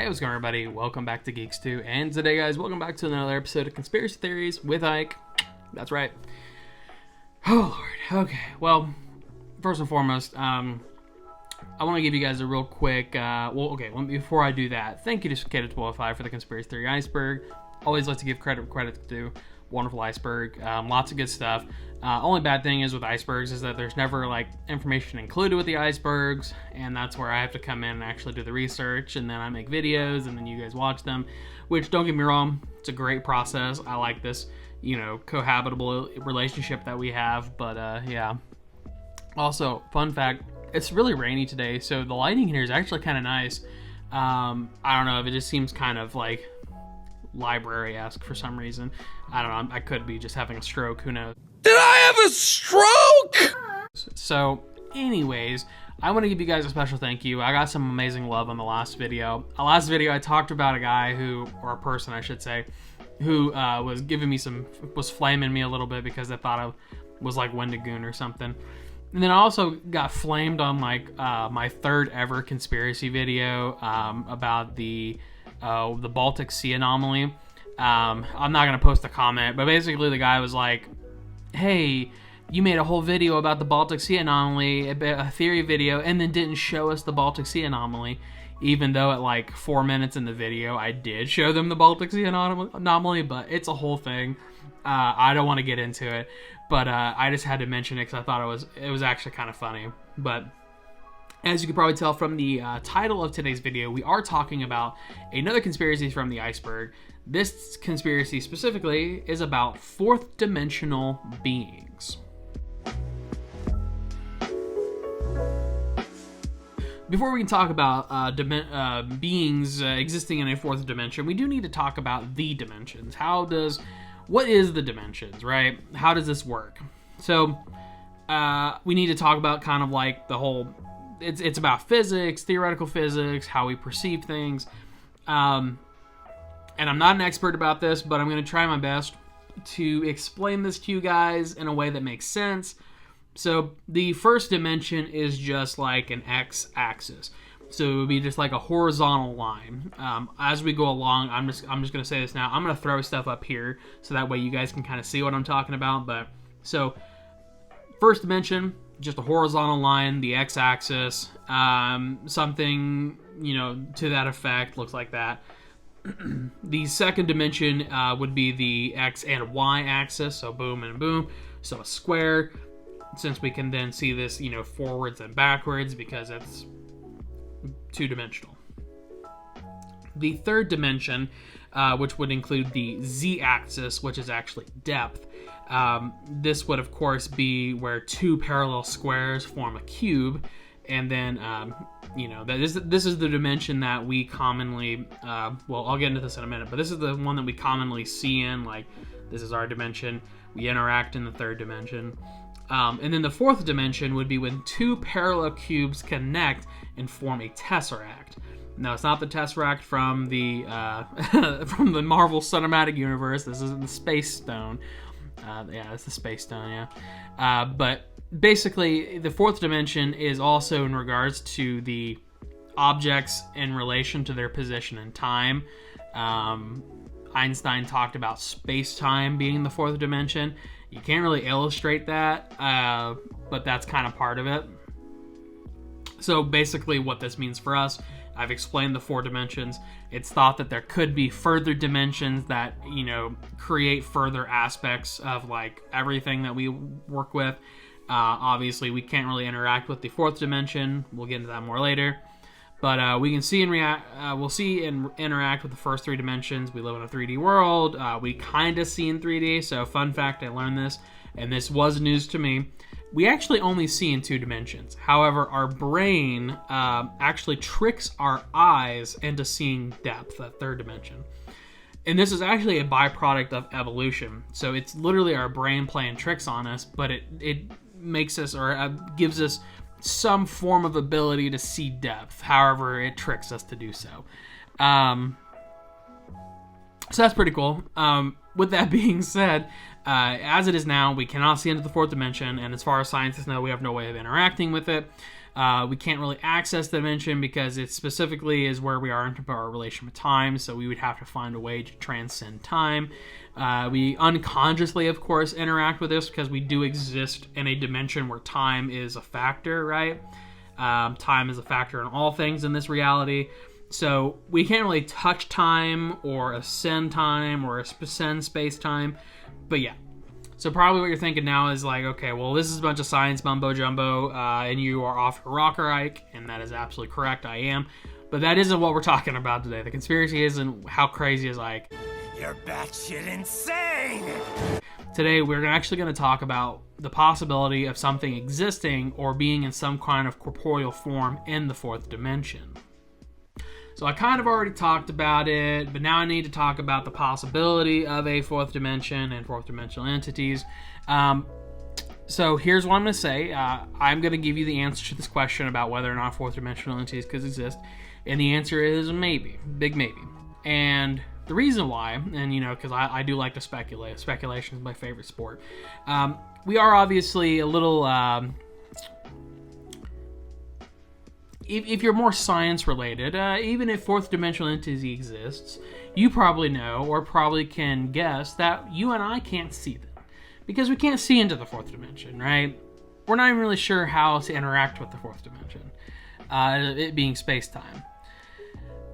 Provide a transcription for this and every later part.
Hey, what's going on, everybody? Welcome back to Geek-Stew. And today, guys, welcome back to another episode of Conspiracy Theories with Ike. That's right. Oh, Lord. Okay. Well, first and foremost, I want to give you guys a real quick, before I do that, thank you to Cicada1205 for the Conspiracy Theory Iceberg. Always like to give credit to wonderful iceberg. Lots of good stuff. Only bad thing is with icebergs is that there's never like information included with the icebergs, and that's where I have to come in and actually do the research, and then I make videos, and then you guys watch them, which, don't get me wrong, it's a great process. I like this, cohabitable relationship that we have, but yeah. Also, fun fact, it's really rainy today, so the lighting here is actually kind of nice. I don't know if it just seems kind of like library-esque for some reason. I don't know, I could be just having a stroke, who knows. Did I have a stroke? So, anyways, I want to give you guys a special thank you. I got some amazing love on the last video. I talked about a guy or a person I should say, who was flaming me a little bit because I thought I was like Wendigoon or something. And then I also got flamed on like my third ever conspiracy video about the Baltic Sea anomaly. I'm not going to post a comment, but basically the guy was like, hey, you made a whole video about the Baltic Sea anomaly, a theory video, and then didn't show us the Baltic Sea anomaly, even though at like 4 minutes in the video I did show them the Baltic Sea anomaly, but it's a whole thing. I don't want to get into it, but I just had to mention it because I thought it was actually kind of funny. But as you can probably tell from the title of today's video, we are talking about another conspiracy from the iceberg. This conspiracy specifically is about fourth dimensional beings. Before we can talk about beings existing in a fourth dimension, we do need to talk about the dimensions. What is the dimensions, right? How does this work? So we need to talk about kind of like the whole, it's about physics, theoretical physics, how we perceive things. And I'm not an expert about this, but I'm going to try my best to explain this to you guys in a way that makes sense. So the first dimension is just like an x-axis. So it would be just like a horizontal line. As we go along, I'm just going to say this now. I'm going to throw stuff up here so that way you guys can kind of see what I'm talking about. But so first dimension, just a horizontal line, the x-axis, something, to that effect, looks like that. The second dimension would be the x and y axis, so boom and boom, so a square, since we can then see this, forwards and backwards because it's two-dimensional. The third dimension, which would include the z-axis, which is actually depth. This would, of course, be where two parallel squares form a cube, and then, this is the dimension that we commonly, I'll get into this in a minute, but this is the one that we commonly see in, like, this is our dimension. We interact in the third dimension. And then the fourth dimension would be when two parallel cubes connect and form a tesseract. No, it's not the tesseract from the from the Marvel Cinematic Universe. This isn't the Space Stone. It's the Space Stone, yeah. But basically, the fourth dimension is also in regards to the objects in relation to their position in time. Einstein talked about space-time being the fourth dimension. You can't really illustrate that, but that's kind of part of it. So basically what this means for us, I've explained the four dimensions. It's thought that there could be further dimensions that, create further aspects of like everything that we work with. Obviously, we can't really interact with the fourth dimension. We'll get into that more later. But we can see and we'll see and interact with the first three dimensions. We live in a 3D world. We kind of see in 3D. So, fun fact, I learned this, and this was news to me. We actually only see in two dimensions. However, our brain actually tricks our eyes into seeing depth, that third dimension. And this is actually a byproduct of evolution. So it's literally our brain playing tricks on us, but it makes us, or gives us some form of ability to see depth. However, it tricks us to do so. So that's pretty cool. With that being said, as it is now, we cannot see into the fourth dimension, and as far as scientists know, we have no way of interacting with it. We can't really access the dimension because it specifically is where we are in our relation with time, so we would have to find a way to transcend time. We unconsciously, of course, interact with this because we do exist in a dimension where time is a factor, right? Time is a factor in all things in this reality. So we can't really touch time or ascend space-time. But yeah. So probably what you're thinking now is like, okay, well, this is a bunch of science mumbo-jumbo, and you are off your rocker, Ike, and that is absolutely correct, I am. But that isn't what we're talking about today. The conspiracy isn't how crazy is Ike. You're batshit insane! Today, we're actually going to talk about the possibility of something existing or being in some kind of corporeal form in the fourth dimension. So I kind of already talked about it, but now I need to talk about the possibility of a fourth dimension and fourth dimensional entities. So here's what I'm going to say. I'm going to give you the answer to this question about whether or not fourth dimensional entities could exist. And the answer is maybe. Big maybe. And the reason why, and because I do like to speculate. Speculation is my favorite sport. We are obviously a little... If you're more science related, even if fourth dimensional entity exists, you probably know or probably can guess that you and I can't see them. Because we can't see into the fourth dimension, right? We're not even really sure how to interact with the fourth dimension, it being space-time.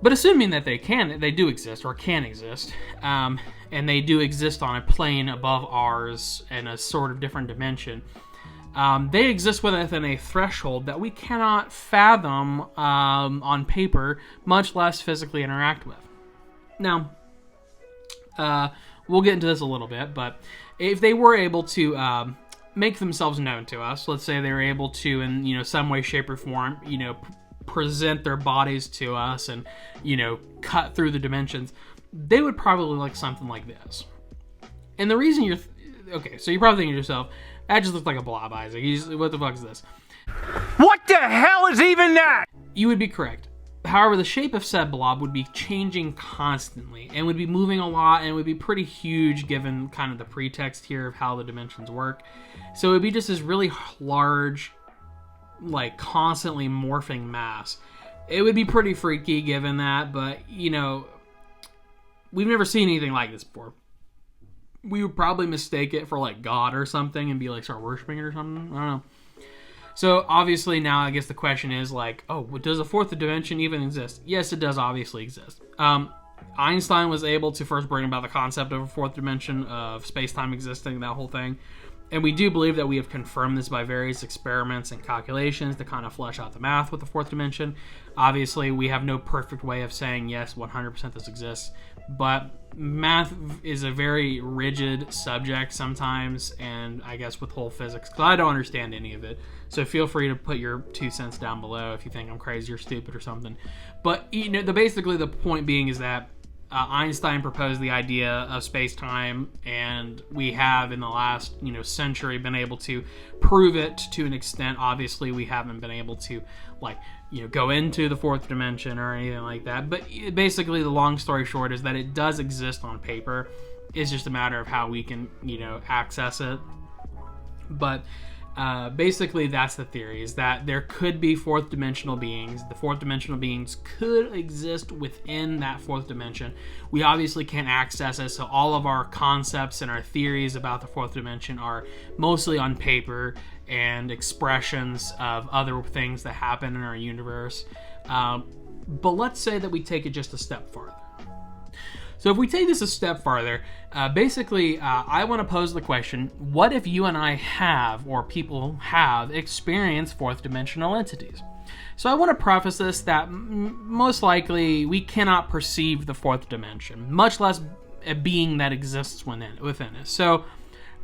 But assuming that they do exist or can exist, and they do exist on a plane above ours in a sort of different dimension, they exist within a threshold that we cannot fathom on paper, much less physically interact with. Now, we'll get into this a little bit, but if they were able to make themselves known to us, let's say they were able to, in some way, shape, or form, present their bodies to us and cut through the dimensions, they would probably look something like this. And the reason okay, so you're probably thinking to yourself, that just looks like a blob, Isaac. What the fuck is this? What the hell is even that? You would be correct. However, the shape of said blob would be changing constantly and would be moving a lot and would be pretty huge given kind of the pretext here of how the dimensions work. So it would be just this really large, like constantly morphing mass. It would be pretty freaky given that, but we've never seen anything like this before. We would probably mistake it for like God or something and be like start worshiping it or something. I don't know. So obviously now I guess the question is like, does a fourth dimension even exist? Yes, it does obviously exist. Einstein was able to first bring about the concept of a fourth dimension of space-time existing, that whole thing. And we do believe that we have confirmed this by various experiments and calculations to kind of flesh out the math with the fourth dimension. Obviously, we have no perfect way of saying, yes, 100% this exists. But math is a very rigid subject sometimes, and I guess with whole physics, because I don't understand any of it. So feel free to put your 2 cents down below if you think I'm crazy or stupid or something. But basically the point being is that Einstein proposed the idea of space-time, and we have in the last century been able to prove it to an extent. Obviously, we haven't been able to go into the fourth dimension or anything like that. But basically, the long story short is that it does exist on paper. It's just a matter of how we can access it. But basically, that's the theory, is that there could be fourth dimensional beings. The fourth dimensional beings could exist within that fourth dimension. We obviously can't access it, so all of our concepts and our theories about the fourth dimension are mostly on paper and expressions of other things that happen in our universe. But let's say that we take it just a step farther. So if we take this a step farther, basically, I want to pose the question, what if you and I have, or people have, experienced fourth dimensional entities? So I want to preface this that most likely we cannot perceive the fourth dimension, much less a being that exists within us. So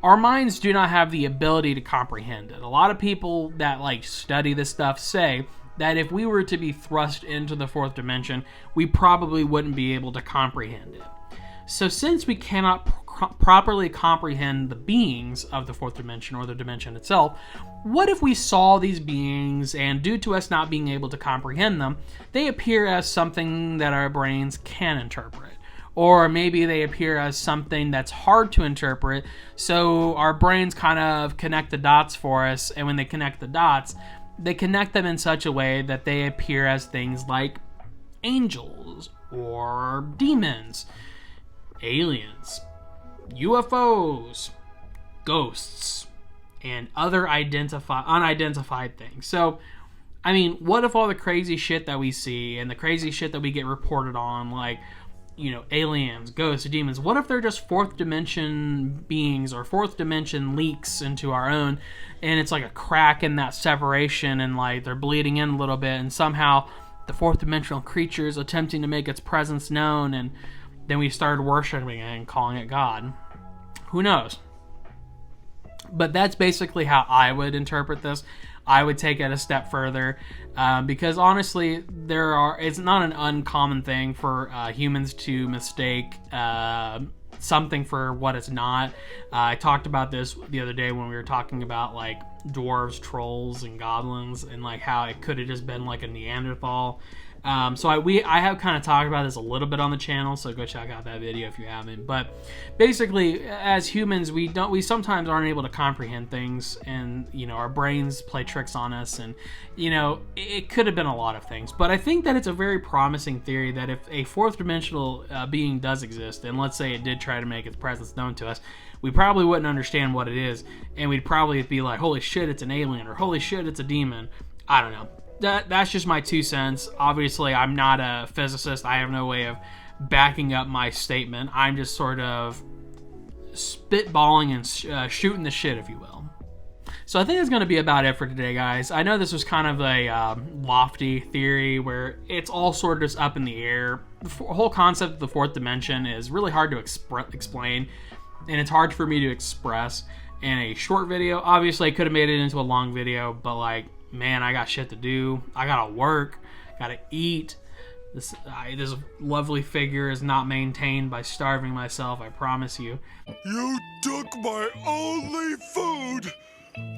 our minds do not have the ability to comprehend it. A lot of people that study this stuff say that if we were to be thrust into the fourth dimension, we probably wouldn't be able to comprehend it. So since we cannot properly comprehend the beings of the fourth dimension or the dimension itself, what if we saw these beings and due to us not being able to comprehend them, they appear as something that our brains can interpret? Or maybe they appear as something that's hard to interpret, so our brains kind of connect the dots for us, and when they connect the dots, they connect them in such a way that they appear as things like angels or demons, aliens, UFOs, ghosts, and other unidentified things. So, I mean, what if all the crazy shit that we see and the crazy shit that we get reported on, like, you know, aliens, ghosts, demons, what if they're just fourth dimension beings or fourth dimension leaks into our own, and it's like a crack in that separation, and like they're bleeding in a little bit, and somehow the fourth dimensional creature is attempting to make its presence known, and then we started worshiping it and calling it God. Who knows? But that's basically how I would interpret this. I would take it a step further because honestly, it's not an uncommon thing for humans to mistake something for what it's not. I talked about this the other day when we were talking about like dwarves, trolls, and goblins, and like how it could have just been like a Neanderthal. So I have kind of talked about this a little bit on the channel, so go check out that video if you haven't. But basically, as humans, we sometimes aren't able to comprehend things, and you know, our brains play tricks on us, and you know, it could have been a lot of things. But I think that it's a very promising theory that if a fourth dimensional being does exist, and let's say it did try to make its presence known to us, we probably wouldn't understand what it is, and we'd probably be like, holy shit, it's an alien, or holy shit, it's a demon. I don't know. That's just my 2 cents. Obviously, I'm not a physicist. I have no way of backing up my statement. I'm just sort of spitballing and shooting the shit, if you will. So I think that's going to be about it for today, guys. I know this was kind of a lofty theory where it's all sort of just up in the air. The whole concept of the fourth dimension is really hard to explain, and it's hard for me to express in a short video. Obviously, I could have made it into a long video, but like, man, I got shit to do. I gotta work, gotta eat. This lovely figure is not maintained by starving myself, I promise you. You took my only food.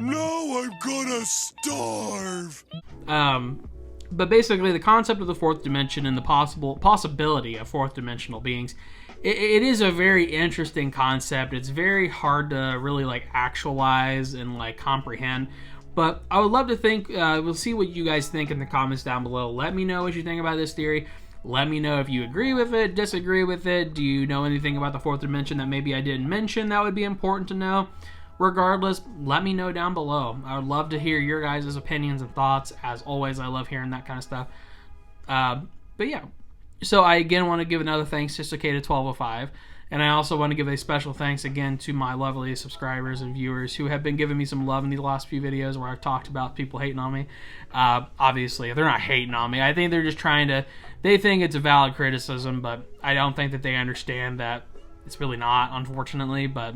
Now I'm gonna starve. But basically, the concept of the fourth dimension and the possibility of fourth dimensional beings, it is a very interesting concept. It's very hard to really like actualize and like comprehend. But I would love to think, we'll see what you guys think in the comments down below. Let me know what you think about this theory. Let me know if you agree with it, disagree with it. Do you know anything about the fourth dimension that maybe I didn't mention that would be important to know? Regardless, let me know down below. I would love to hear your guys' opinions and thoughts. As always, I love hearing that kind of stuff. But yeah, so I again want to give another thanks to Cicada1205. And I also want to give a special thanks again to my lovely subscribers and viewers who have been giving me some love in these last few videos where I've talked about people hating on me. Obviously, they're not hating on me. I think they're just they think it's a valid criticism, but I don't think that they understand that it's really not, unfortunately. But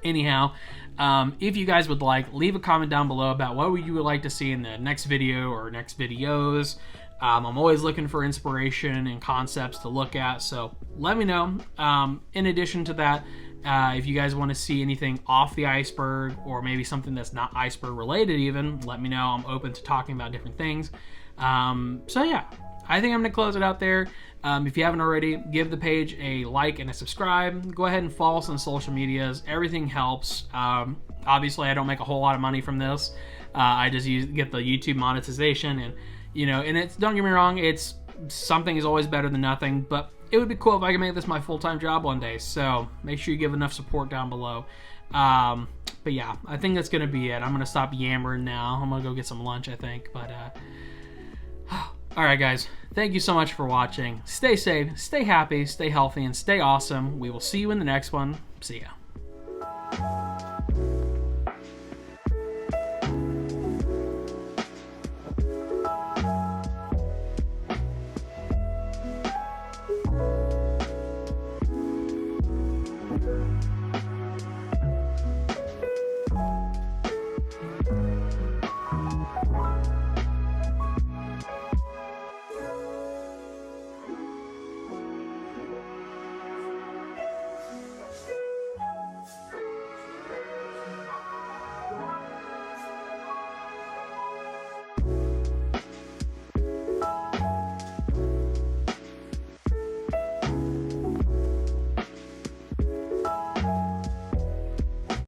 anyhow, if you guys would like, leave a comment down below about what you would like to see in the next video or next videos. I'm always looking for inspiration and concepts to look at, so let me know. In addition to that, if you guys want to see anything off the iceberg or maybe something that's not iceberg related even, let me know. I'm open to talking about different things. So yeah, I think I'm going to close it out there. If you haven't already, give the page a like and a subscribe. Go ahead and follow us on social medias. Everything helps. Obviously, I don't make a whole lot of money from this. I just get the YouTube monetization, and you know, and it's, don't get me wrong, it's something is always better than nothing, but it would be cool if I could make this my full-time job one day, so make sure you give enough support down below. But yeah, I think that's going to be it. I'm going to stop yammering now. I'm going to go get some lunch, I think, but alright guys, thank you so much for watching. Stay safe, stay happy, stay healthy, and stay awesome. We will see you in the next one. See ya.